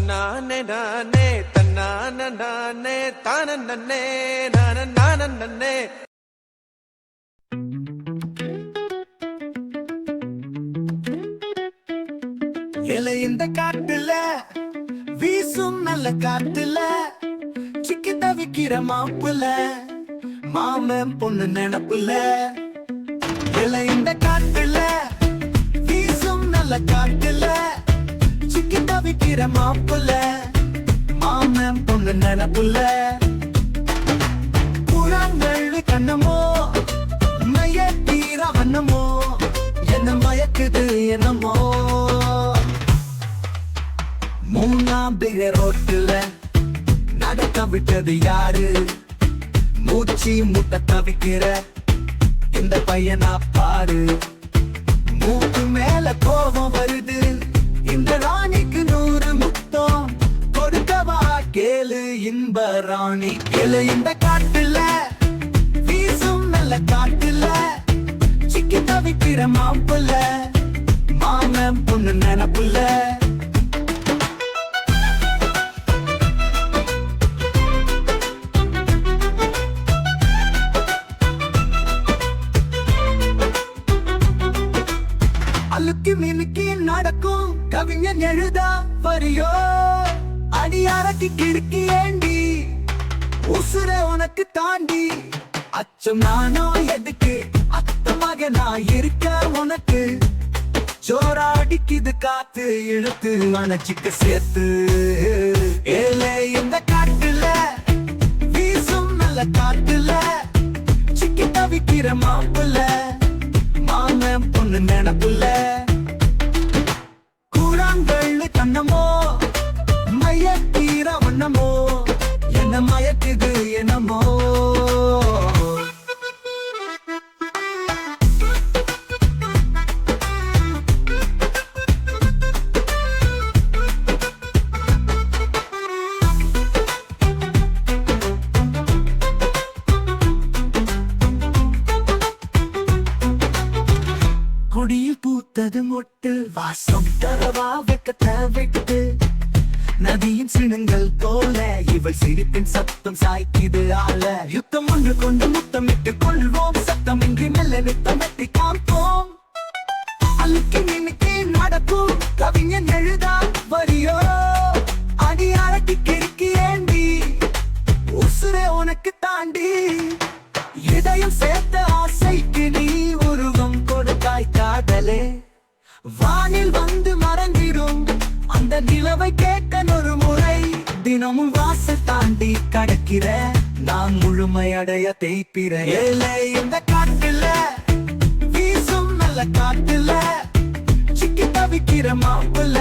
தன்னானே நானே தன்னான நானே தான நன்னே நான நான நன்னே. இலை இந்த காட்டுல வீசும் நல்ல காட்டுல சிக்கி தவிக்கிற மாப்புல மாமன் பொண்ணு நினப்புல. இலை இந்த காட்டுல வீசும் நல்ல காட்டுல சிக்கி தவிக்கிற மாப்புல மாமன் பொண்ணு நினப்புல. புறங்கள் கண்ணமோ மைய தீர வண்ணமோ என்ன மயக்குது என்னமோ. மூணாம் பிற ரோட்டுல நடக்க விட்டது யாரு? மூச்சு முட்ட தவிக்கிற இந்த பையனா பாரு. மூக்கு மேல கோபம் வருது, இந்த ராணிக்கு 100 முத்தம் கொடுக்கவா கேளு இன்ப ராணி. கேளு இந்த காட்டுல வீசும் நல்ல காட்டுல சிக்கி தவிக்கிற மாப்புல மாமன் பொண்ணு நினப்புல. அழுக்கி மினுக்கி நடக்கும் கவிஞன் எழுதா வரியோ அடியாரத்தி கிடுக்கி ஏண்டி உசுர உனக்கு தாண்டி. அச்சம் நானோ எதுக்கு அத்தமாக நான் இருக்க உனக்கு. ஜோரா அடிக்குது காத்து இழுத்து அணைச்சிக்க சேர்த்து. ஏலே இந்த காட்டுல வீசும் நல்ல காட்டுல சிக்கி தவிக்கிற மாப்புல மாமன் பொண்ணு நினப்புல. கூழாங்கல் கண்ணமோ மைய தீர வண்ணமோ என்ன மயக்குது என்னமோ. கொடியில் பூத்தது மொட்டு வாசம் தரவா வெக்கத்தை விட்டு. நதியின் சினங்கள் போல இவள் சிரிப்பின் சத்தம் சாய்க்குது ஆள. யுத்தம் ஒன்று கொண்டு முத்தமிட்டு கொள்வோம், சத்தம் இன்றி மெல்ல நித்தமிட்டு காப்போம். அழுக்கி நினைக்கி நடக்கும் கவிஞன் எழுதா வரியோ அடியாரத்தி கிறுக்கி ஏண்டி உசுரே உனக்கு தாண்டி. இதயம் சேர்த்த ஆசைக்கு நீ உருவம் கொடுக்காய் காதலே. வானில் வந்து மறந்திடும் அந்த நிலவை கேட்க ஒரு முறை. தினமும் வாச தாண்டி கடக்கிற நான் முழுமையடைய தேய்ப்பிற. ஏலே இந்த காட்டுல வீசும் நல்ல காட்டுல சிக்கி தவிக்கிற மாப்புல